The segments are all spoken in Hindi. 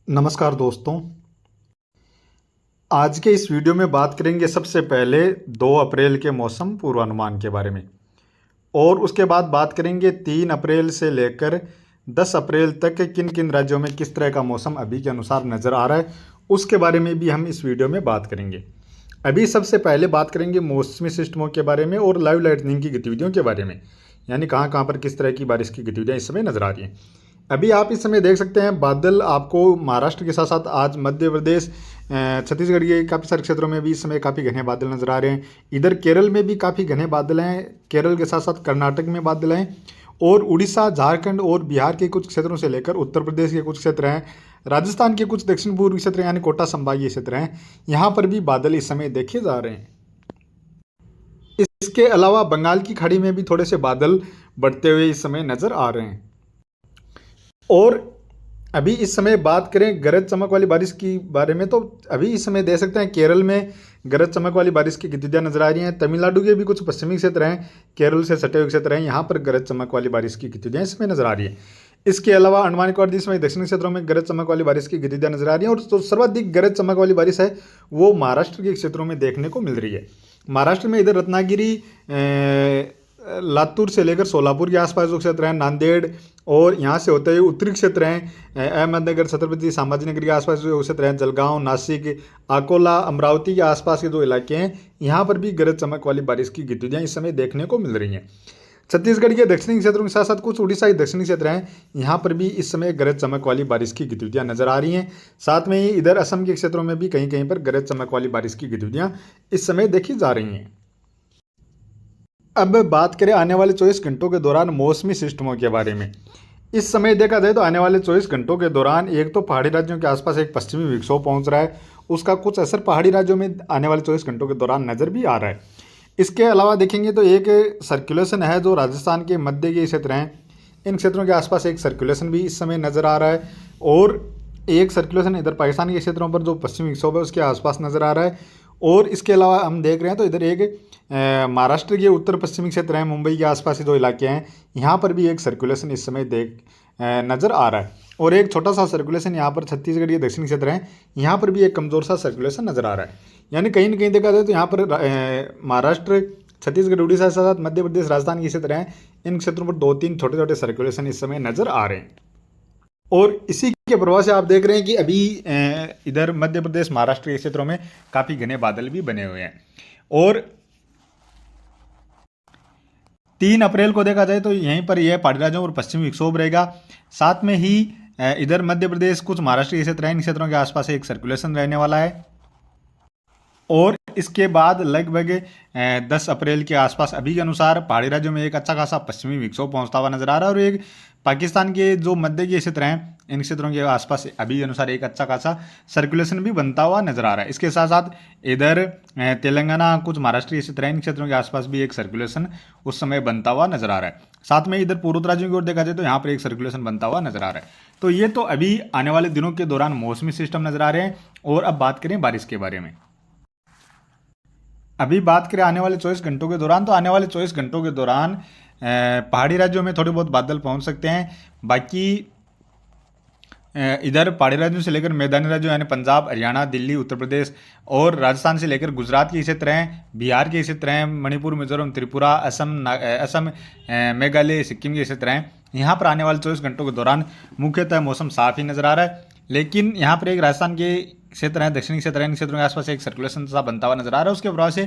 नमस्कार दोस्तों। आज के इस वीडियो में बात करेंगे सबसे पहले 2 अप्रैल के मौसम पूर्वानुमान के बारे में और उसके बाद बात करेंगे 3 अप्रैल से लेकर 10 अप्रैल तक किन किन राज्यों में किस तरह का मौसम अभी के अनुसार नज़र आ रहा है, उसके बारे में भी हम इस वीडियो में बात करेंगे। अभी सबसे पहले बात करेंगे मौसमी सिस्टमों के बारे में और लाइव लाइटनिंग की गतिविधियों के बारे में, यानी कहाँ कहाँ पर किस तरह की बारिश की गतिविधियाँ इस समय नज़र आ रही हैं। अभी आप इस समय देख सकते हैं बादल आपको महाराष्ट्र के साथ साथ आज मध्य प्रदेश, छत्तीसगढ़ के काफ़ी सारे क्षेत्रों में भी इस समय काफ़ी घने बादल नज़र आ रहे हैं। इधर केरल में भी काफ़ी घने बादल हैं, केरल के साथ साथ कर्नाटक में बादल हैं और उड़ीसा, झारखंड और बिहार के कुछ क्षेत्रों से लेकर उत्तर प्रदेश के कुछ क्षेत्र हैं, राजस्थान के कुछ दक्षिण पूर्वी क्षेत्र यानी कोटा संभागीय क्षेत्र हैं, यहाँ पर भी बादल इस समय देखे जा रहे हैं। इसके अलावा बंगाल की खाड़ी में भी थोड़े से बादल बढ़ते हुए इस समय नज़र आ रहे हैं। और अभी इस समय बात करें गरज चमक वाली बारिश की बारे में, तो अभी इस समय देख सकते हैं केरल में गरज चमक वाली बारिश की गतिविधियां नजर आ रही हैं। तमिलनाडु के भी कुछ पश्चिमी क्षेत्र हैं, केरल से सटे हुए क्षेत्र हैं, यहाँ पर गरज चमक वाली बारिश की गतिविधियां इस समय नजर आ रही है। इसके अलावा अंडमान निकोबार द्वीप समूह दक्षिणी क्षेत्रों में गरज चमक वाली बारिश की गतिविधियां नजर आ रही है और जो सर्वाधिक गरज चमक वाली बारिश है वो महाराष्ट्र के क्षेत्रों में देखने को मिल रही है। महाराष्ट्र में इधर रत्नागिरी, लातूर से लेकर सोलापुर के आसपास जो क्षेत्र हैं, नांदेड़ और यहाँ से होते हुए उत्तरी क्षेत्र हैं, अहमदनगर, छत्रपति संभाजीनगर के आसपास जो क्षेत्र हैं, जलगांव, नासिक, अकोला, अमरावती के आसपास के जो इलाके हैं, यहाँ पर भी गरज चमक वाली बारिश की गतिविधियाँ इस समय देखने को मिल रही हैं। छत्तीसगढ़ के दक्षिणी क्षेत्रों के साथ साथ कुछ उड़ीसा के दक्षिणी क्षेत्र हैं, यहाँ पर भी इस समय गरज चमक वाली बारिश की गतिविधियाँ नजर आ रही हैं। साथ में ही इधर असम के क्षेत्रों में भी कहीं कहीं पर गरज चमक वाली बारिश की गतिविधियाँ इस समय देखी जा रही हैं। अब बात करें आने वाले 24 घंटों के दौरान मौसमी सिस्टमों के बारे में। इस समय देखा जाए तो आने वाले 24 घंटों के दौरान एक तो पहाड़ी राज्यों के आसपास एक पश्चिमी विक्षोभ पहुंच रहा है, उसका कुछ असर पहाड़ी राज्यों में आने वाले 24 घंटों के दौरान नज़र भी आ रहा है। इसके अलावा देखेंगे तो एक सर्कुलेशन है जो राजस्थान के मध्य के क्षेत्र हैं, इन क्षेत्रों के आसपास एक सर्कुलेशन भी इस समय नज़र आ रहा है और एक सर्कुलेशन इधर पाकिस्तान के क्षेत्रों पर जो पश्चिमी विक्षोभ है उसके आसपास नज़र आ रहा है। और इसके अलावा हम देख रहे हैं तो इधर एक महाराष्ट्र के उत्तर पश्चिमी क्षेत्र हैं, मुंबई के आसपास के जो इलाके हैं, यहाँ पर भी एक सर्कुलेशन इस समय नज़र आ रहा है और एक छोटा सा सर्कुलेशन यहाँ पर छत्तीसगढ़ के दक्षिणी क्षेत्र हैं, यहाँ पर भी एक कमज़ोर सा सर्कुलेशन नज़र आ रहा है। यानी कहीं ना कहीं देखा जाए तो यहाँ पर महाराष्ट्र, छत्तीसगढ़, उड़ीसा के साथ मध्य प्रदेश, राजस्थान के क्षेत्र हैं, इन क्षेत्रों पर 2-3 छोटे छोटे सर्कुलेशन इस समय नज़र आ रहे हैं। और इसी के प्रभाव से आप देख रहे हैं कि अभी इधर मध्य प्रदेश, महाराष्ट्र के क्षेत्रों में काफ़ी घने बादल भी बने हुए हैं। और 3 अप्रैल को देखा जाए तो यहीं पर यह पहाड़ी राज्यों पर पश्चिमी विक्षोभ रहेगा। साथ में ही इधर मध्य प्रदेश, कुछ महाराष्ट्र के क्षेत्र हैं, इन क्षेत्रों के आसपास एक सर्कुलेशन रहने वाला है। और इसके बाद लगभग 10 अप्रैल के आसपास अभी के अनुसार पहाड़ी राज्यों में एक अच्छा खासा पश्चिमी विक्षोभ पहुंचता हुआ नजर आ रहा है और एक पाकिस्तान के जो मध्य के क्षेत्र हैं, इन क्षेत्रों के आसपास अभी के अनुसार एक अच्छा खासा सर्कुलेशन भी बनता हुआ नजर आ रहा है। इसके साथ साथ इधर तेलंगाना, कुछ महाराष्ट्र के क्षेत्र हैं, इन क्षेत्रों के आसपास भी एक सर्कुलेशन उस समय बनता हुआ नजर आ रहा है। साथ में इधर पूर्वोत्तर राज्यों की ओर देखा जाए तो यहाँ पर एक सर्कुलेशन बनता हुआ नजर आ रहा है। तो ये तो अभी आने वाले दिनों के दौरान मौसमी सिस्टम नजर आ रहे हैं। और अब बात करें बारिश के बारे में। अभी बात करें आने वाले 24 घंटों के दौरान, तो आने वाले 24 घंटों के दौरान पहाड़ी राज्यों में थोड़े बहुत बादल पहुंच सकते हैं। बाकी इधर पहाड़ी राज्यों से लेकर मैदानी राज्यों यानी पंजाब, हरियाणा, दिल्ली, उत्तर प्रदेश और राजस्थान से लेकर गुजरात के क्षेत्र हैं, बिहार के क्षेत्र हैं, मणिपुर, मिजोरम, त्रिपुरा, असम, मेघालय, सिक्किम के क्षेत्र हैं, यहाँ पर आने वाले 24 घंटों के दौरान मुख्यतः मौसम साफ ही नजर आ रहा है। लेकिन यहाँ पर एक राजस्थान के क्षेत्र हैं, दक्षिणी क्षेत्र हैं, इन क्षेत्रों के आसपास एक सर्कुलेशन सा बनता हुआ नजर आ रहा है। उसके प्रभाव से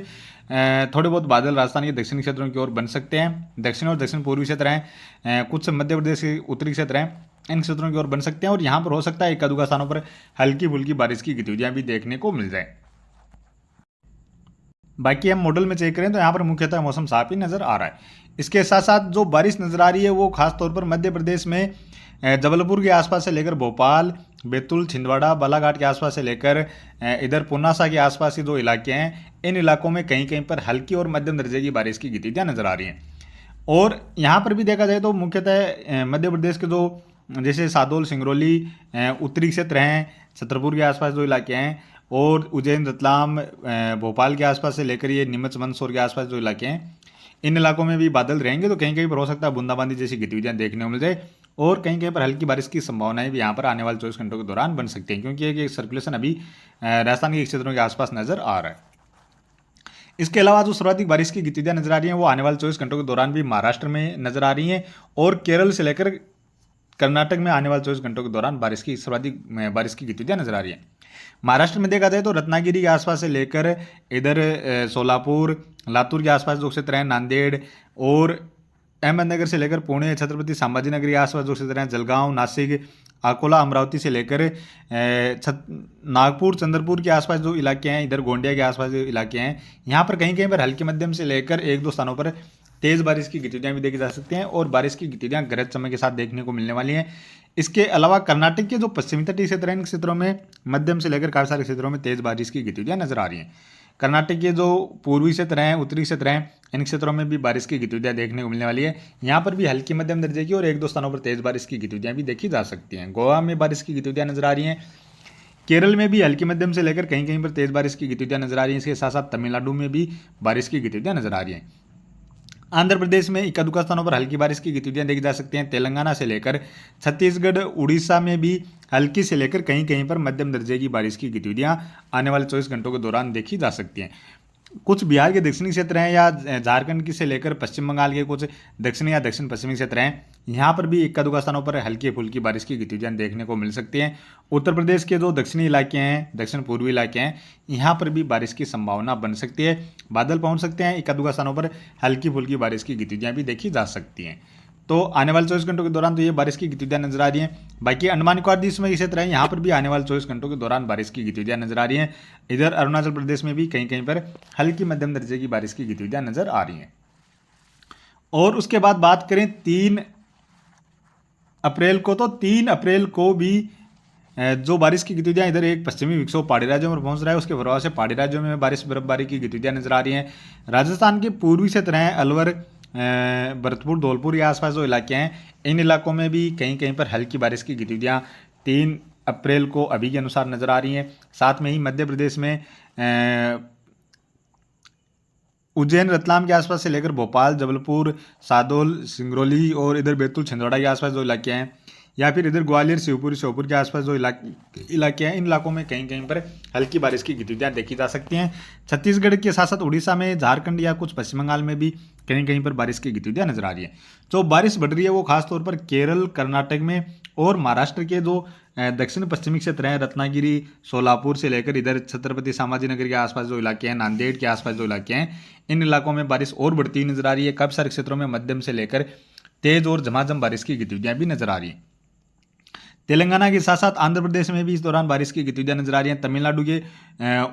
थोड़े बहुत बादल राजस्थान के दक्षिणी क्षेत्रों की ओर बन सकते हैं। दक्षिण और दक्षिण पूर्वी क्षेत्र हैं, कुछ मध्य प्रदेश के उत्तरी क्षेत्र हैं, इन क्षेत्रों की ओर बन सकते हैं और यहाँ पर हो सकता है एक आध स्थानों पर हल्की फुल्की बारिश की गतिविधियां भी देखने को मिल जाए। बाकी हम मॉडल में चेक करें तो यहाँ पर मुख्यतः मौसम साफ ही नजर आ रहा है। इसके साथ साथ जो बारिश नजर आ रही है वो खास तौर पर मध्य प्रदेश में जबलपुर के आसपास से लेकर भोपाल, बैतूल, छिंदवाड़ा, बालाघाट के आसपास से लेकर इधर पुनासा के आसपास के जो इलाके हैं, इन इलाकों में कहीं कहीं पर हल्की और मध्यम दर्जे की बारिश की गतिविधियां नजर आ रही हैं। और यहाँ पर भी देखा जाए तो मुख्यतः मध्य प्रदेश के जो जैसे सादोल, सिंगरौली, उत्तरी क्षेत्र हैं, छतरपुर के आसपास जो इलाके हैं और उज्जैन, रतलाम, भोपाल के आसपास से लेकर ये नीमच, मंदसौर के आसपास जो इलाके हैं, इन इलाकों में भी बादल रहेंगे। तो कहीं कहीं पर हो सकता है बूंदाबांदी जैसी गतिविधियां देखने को मिल जाए और कहीं कहीं पर हल्की बारिश की संभावनाएं भी यहाँ पर आने वाले 24 घंटों के दौरान बन सकती हैं, क्योंकि एक सर्कुलेशन अभी राजस्थान के क्षेत्रों के आसपास नजर आ रहा है। इसके अलावा जो सर्वाधिक बारिश की गतिविधियां नजर आ रही हैं वो आने वाले 24 घंटों के दौरान भी महाराष्ट्र में नजर आ रही हैं, और केरल से लेकर कर्नाटक में आने वाले 24 घंटों के दौरान सर्वाधिक बारिश की गतिविधियां नजर आ रही हैं। महाराष्ट्र में देखा जाए तो रत्नागिरी के आसपास से लेकर इधर सोलापुर, लातूर के आसपास जो क्षेत्र हैं, नांदेड़ और अहमदनगर से लेकर पुणे, छत्रपति संभाजीनगर के आसपास जो क्षेत्र हैं, जलगांव, नासिक, अकोला, अमरावती से लेकर नागपुर, चंद्रपुर के आसपास जो इलाके हैं, इधर गोंडिया के आसपास जो इलाके हैं, यहाँ पर कहीं कहीं पर हल्की मध्यम से लेकर एक दो स्थानों पर तेज बारिश की गतिविधियां भी देखी जा सकती हैं, और बारिश की गतिविधियां गरज चमक के साथ देखने को मिलने वाली हैं। इसके अलावा कर्नाटक के जो पश्चिमी तटीय क्षेत्र हैं, इन क्षेत्रों में मध्यम से लेकर काफी सारे क्षेत्रों में तेज बारिश की गतिविधियां नजर आ रही हैं। कर्नाटक के जो पूर्वी क्षेत्र हैं, उत्तरी क्षेत्र हैं, इन क्षेत्रों में भी बारिश की गतिविधियां देखने को मिलने वाली है। यहाँ पर भी हल्की मध्यम दर्जे की और एक दो स्थानों पर तेज बारिश की गतिविधियां भी देखी जा सकती हैं। गोवा में बारिश की गतिविधियां नजर आ रही हैं। केरल में भी हल्की मध्यम से लेकर कहीं कहीं पर तेज बारिश की गतिविधियां नजर आ रही हैं। इसके साथ साथ तमिलनाडु में भी बारिश की गतिविधियां नजर आ रही हैं। आंध्र प्रदेश में इक्का दुक्का स्थानों पर हल्की बारिश की गतिविधियां देखी जा सकती हैं। तेलंगाना से लेकर छत्तीसगढ़, उड़ीसा में भी हल्की से लेकर कहीं कहीं पर मध्यम दर्जे की बारिश की गतिविधियां आने वाले 24 घंटों के दौरान देखी जा सकती हैं। कुछ बिहार के दक्षिणी क्षेत्र हैं या झारखंड की से लेकर पश्चिम बंगाल के कुछ दक्षिणी या दक्षिण पश्चिमी क्षेत्र हैं, यहाँ पर भी इक्का दुक्का स्थानों पर हल्की फुल्की बारिश की गतिविधियां देखने को मिल सकती हैं। उत्तर प्रदेश के जो दक्षिणी इलाके हैं, दक्षिण पूर्वी इलाके हैं, यहाँ पर भी बारिश की संभावना बन सकती है। बादल पहुंच सकते हैं, इक्का दुक्का स्थानों पर हल्की फुल्की बारिश की गतिविधियां भी देखी जा सकती हैं। तो आने वाले 24 घंटों के दौरान तो ये बारिश की गतिविधियां नजर आ रही हैं। बाकी अंडमान निकोबार द्वीप समूह के क्षेत्र है, यहाँ पर भी आने वाले 24 घंटों के दौरान बारिश की गतिविधियां नजर आ रही हैं। इधर अरुणाचल प्रदेश में भी कहीं कहीं पर हल्की मध्यम दर्जे की बारिश की गतिविधियां नजर आ रही हैं। और उसके बाद बात करें 3 अप्रैल को, तो 3 अप्रैल को भी जो बारिश की गतिविधियां, इधर एक पश्चिमी विक्षोभ पहाड़ी राज्यों में पहुंच रहा है, उसके प्रभाव से पहाड़ी राज्यों में बारिश बर्फबारी की गतिविधियां नजर आ रही हैं। राजस्थान के पूर्वी क्षेत्र हैं, अलवर, भरतपुर, धौलपुर के आसपास जो इलाके हैं, इन इलाकों में भी कहीं कहीं पर हल्की बारिश की गतिविधियां 3 अप्रैल को अभी के अनुसार नजर आ रही हैं। साथ में ही मध्य प्रदेश में उज्जैन, रतलाम के आसपास से लेकर भोपाल, जबलपुर, सादोल, सिंगरौली और इधर बैतूल, छिंदवाड़ा के आसपास जो इलाके हैं, या फिर इधर ग्वालियर, शिवपुरी, श्योपुर के आसपास जो इलाके हैं, इन इलाकों में कहीं कहीं पर हल्की बारिश की गतिविधियां देखी जा सकती हैं। छत्तीसगढ़ के साथ साथ उड़ीसा में, झारखंड या कुछ पश्चिम बंगाल में भी कहीं कहीं पर बारिश की गतिविधियां नजर आ रही है। जो बारिश बढ़ रही है वो खासतौर पर केरल, कर्नाटक में और महाराष्ट्र के जो दक्षिण पश्चिमी क्षेत्र हैं, रत्नागिरी, सोलापुर से लेकर इधर छत्रपति संभाजीनगर के आसपास जो इलाके हैं, नांदेड़ के आसपास जो इलाके हैं, इन इलाकों में बारिश और बढ़ती हुई नजर आ रही है। काफी सारे क्षेत्रों में मध्यम से लेकर तेज और झमाझम बारिश की गतिविधियां भी नजर आ रही हैं। तेलंगाना के साथ साथ आंध्र प्रदेश में भी इस दौरान बारिश की गतिविधियां नजर आ रही हैं। तमिलनाडु के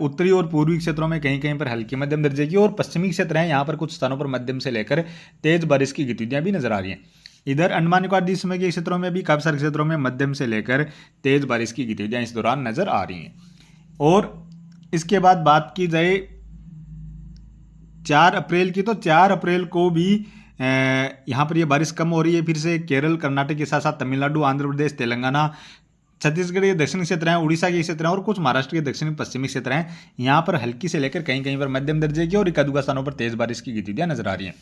उत्तरी और पूर्वी क्षेत्रों में कहीं कहीं पर हल्की मध्यम दर्जे की, और पश्चिमी क्षेत्र हैं, यहाँ पर कुछ स्थानों पर मध्यम से लेकर तेज बारिश की गतिविधियां भी नजर आ रही हैं। इधर अंडमान निकोबार द्वीप समूह के क्षेत्रों में भी काफी सारे क्षेत्रों में मध्यम से लेकर तेज बारिश की गतिविधियां इस दौरान नजर आ रही हैं। और इसके बाद बात की जाए 4 अप्रैल की, तो 4 अप्रैल को भी यहाँ पर ये बारिश कम हो रही है फिर से। केरल, कर्नाटक के साथ साथ तमिलनाडु, आंध्र प्रदेश, तेलंगाना, छत्तीसगढ़ के दक्षिणी क्षेत्र हैं, उड़ीसा के क्षेत्र हैं और कुछ महाराष्ट्र के दक्षिणी पश्चिमी क्षेत्र हैं, यहाँ पर हल्की से लेकर कहीं कहीं पर मध्यम दर्जे की और इक्का दुक्का स्थानों पर तेज बारिश की गतिविधियां नजर आ रही हैं।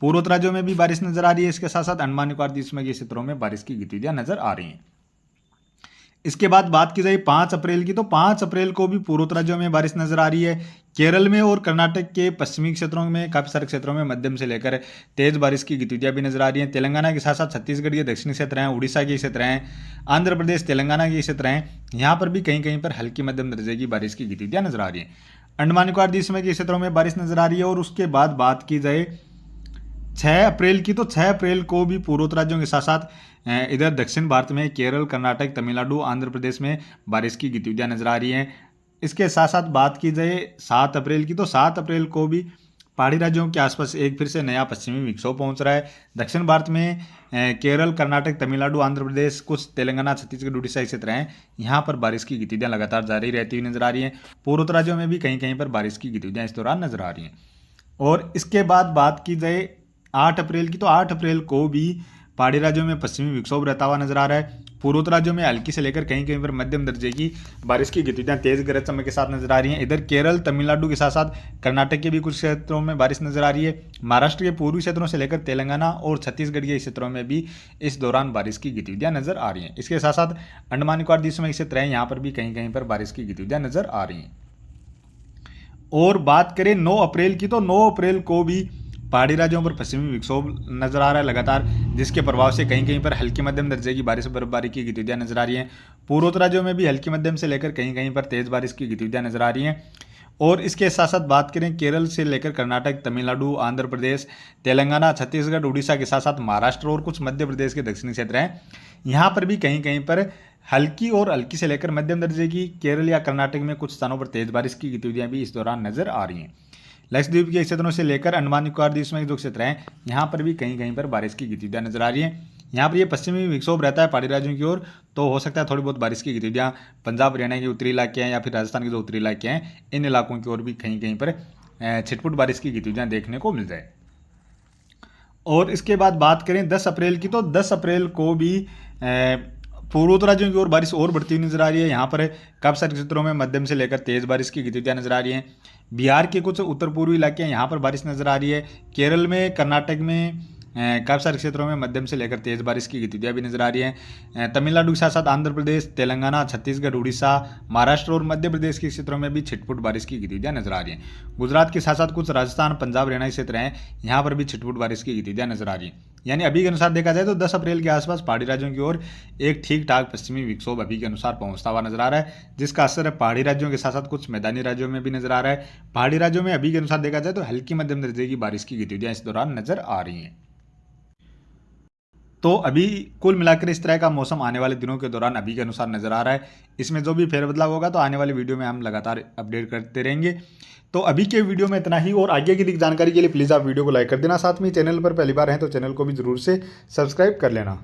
पूर्वोत्तर राज्यों में भी बारिश नजर आ रही है। इसके साथ साथ अंडमान निकोबार द्वीप समूह के क्षेत्रों में बारिश की गतिविधियां नजर आ रही हैं। इसके बाद बात की जाए 5 अप्रैल की, तो 5 अप्रैल को भी पूर्वोत्तर राज्यों में बारिश नजर आ रही है। केरल में और कर्नाटक के पश्चिमी क्षेत्रों में काफी सारे क्षेत्रों में मध्यम से लेकर तेज बारिश की गतिविधियां भी नजर आ रही हैं। तेलंगाना के साथ साथ छत्तीसगढ़ के दक्षिणी क्षेत्र हैं, उड़ीसा के क्षेत्र हैं, आंध्र प्रदेश, तेलंगाना के क्षेत्र हैं, यहाँ पर भी कहीं कहीं पर हल्की मध्यम दर्जे की बारिश की गतिविधियां नजर आ रही हैं। अंडमान निकोबार द्वीप समूह के क्षेत्रों में बारिश नजर आ रही है। और उसके बाद बात की जाए 6 अप्रैल की, तो 6 अप्रैल को भी पूर्वोत्तर राज्यों के साथ साथ इधर दक्षिण भारत में केरल, कर्नाटक, तमिलनाडु, आंध्र प्रदेश में बारिश की गतिविधियां नजर आ रही हैं। इसके साथ साथ बात की जाए 7 अप्रैल की, तो 7 अप्रैल को भी पहाड़ी राज्यों के आसपास एक फिर से नया पश्चिमी विक्षोभ पहुंच रहा है। दक्षिण भारत में केरल, कर्नाटक, तमिलनाडु, आंध्र प्रदेश, कुछ तेलंगाना, छत्तीसगढ़, उड़ीसा क्षेत्र हैं, यहाँ पर बारिश की गतिविधियां लगातार जारी रहती हुई नजर आ रही हैं। पूर्वोत्तर राज्यों में भी कहीं कहीं पर बारिश की गतिविधियां इस दौरान नजर आ रही हैं। और इसके बाद बात की जाए 8 अप्रैल की, तो 8 अप्रैल को भी पहाड़ी राज्यों में पश्चिमी विक्षोभ रहता हुआ नजर आ रहा है। पूर्वोत्तर राज्यों में हल्की से लेकर कहीं कहीं पर मध्यम दर्जे की बारिश की गतिविधियां तेज गरज चमक के साथ नजर आ रही हैं। इधर केरल, तमिलनाडु के साथ साथ कर्नाटक के भी कुछ क्षेत्रों में बारिश नजर आ रही है। महाराष्ट्र के पूर्वी क्षेत्रों से लेकर तेलंगाना और छत्तीसगढ़ के क्षेत्रों में भी इस दौरान बारिश की गतिविधियां नजर आ रही हैं। इसके साथ साथ अंडमान निकोबार द्वीप समूह के क्षेत्र हैं, यहाँ पर भी कहीं कहीं पर बारिश की गतिविधियां नजर आ रही हैं। और बात करें 9 अप्रैल की, तो 9 अप्रैल को भी पहाड़ी राज्यों पर पश्चिमी विक्षोभ नजर आ रहा है लगातार, जिसके प्रभाव से कहीं कहीं पर हल्की मध्यम दर्जे की बारिश बर्फबारी की गतिविधियां नजर आ रही हैं। पूर्वोत्तर राज्यों में भी हल्की मध्यम से लेकर कहीं कहीं पर तेज बारिश की गतिविधियां नजर आ रही हैं। और इसके साथ साथ बात करें केरल से लेकर कर्नाटक, तमिलनाडु, आंध्र प्रदेश, तेलंगाना, छत्तीसगढ़, उड़ीसा के साथ साथ महाराष्ट्र और कुछ मध्य प्रदेश के दक्षिणी क्षेत्र हैं, यहाँ पर भी कहीं कहीं पर हल्की और हल्की से लेकर मध्यम दर्जे की, केरल या कर्नाटक में कुछ स्थानों पर तेज बारिश की गतिविधियां भी इस दौरान नजर आ रही हैं। लक्षद्वीप के क्षेत्रों से लेकर अंडमान निकोबार द्वीप समूह के जो क्षेत्र हैं, यहाँ पर भी कहीं कहीं पर बारिश की गतिविधियां नजर आ रही हैं। यहाँ पर ये पश्चिमी विक्षोभ रहता है पहाड़ी राज्यों की ओर, तो हो सकता है थोड़ी बहुत बारिश की गतिविधियां पंजाब, हरियाणा के उत्तरी इलाके हैं या फिर राजस्थान के जो उत्तरी इलाके हैं, इन इलाकों की ओर भी कहीं कहीं पर छिटपुट बारिश की गतिविधियां देखने को मिल जाए। और इसके बाद बात करें 10 अप्रैल की, तो 10 अप्रैल को भी पूर्वोत्तर राज्यों की ओर बारिश और बढ़ती हुई नजर आ रही है। यहाँ पर काफी सारे क्षेत्रों में मध्यम से लेकर तेज बारिश की गतिविधियां नजर आ रही हैं। बिहार के कुछ उत्तर पूर्वी इलाके हैं, यहाँ पर बारिश नजर आ रही है। केरल में, कर्नाटक में काफ़ी सारे क्षेत्रों में मध्यम से लेकर तेज बारिश की गतिविधियां भी नजर आ रही हैं। तमिलनाडु के साथ साथ आंध्र प्रदेश, तेलंगाना, छत्तीसगढ़, उड़ीसा, महाराष्ट्र और मध्य प्रदेश के क्षेत्रों में भी छिटपुट बारिश की गतिविधियां नजर आ रही हैं। गुजरात के साथ साथ कुछ राजस्थान, पंजाब, हरियाणा के क्षेत्र हैं, यहाँ पर भी छिटपुट बारिश की गतिविधियां नजर आ रही हैं। यानी अभी के अनुसार देखा जाए तो 10 अप्रैल के आसपास पहाड़ी राज्यों की ओर एक ठीक ठाक पश्चिमी विक्षोभ अभी के अनुसार पहुंचता हुआ नजर आ रहा है, जिसका असर पहाड़ी राज्यों के साथ साथ कुछ मैदानी राज्यों में भी नजर आ रहा है। पहाड़ी राज्यों में अभी के अनुसार देखा जाए तो हल्की मध्यम दर्जे की बारिश की गतिविधियां इस दौरान नजर आ रही हैं। तो अभी कुल मिलाकर इस तरह का मौसम आने वाले दिनों के दौरान अभी के अनुसार नजर आ रहा है। इसमें जो भी फेरबदलाव होगा तो आने वाली वीडियो में हम लगातार अपडेट करते रहेंगे। तो अभी के वीडियो में इतना ही, और आगे की जानकारी के लिए प्लीज़ आप वीडियो को लाइक कर देना। साथ में चैनल पर पहली बार हैं तो चैनल को भी जरूर से सब्सक्राइब कर लेना।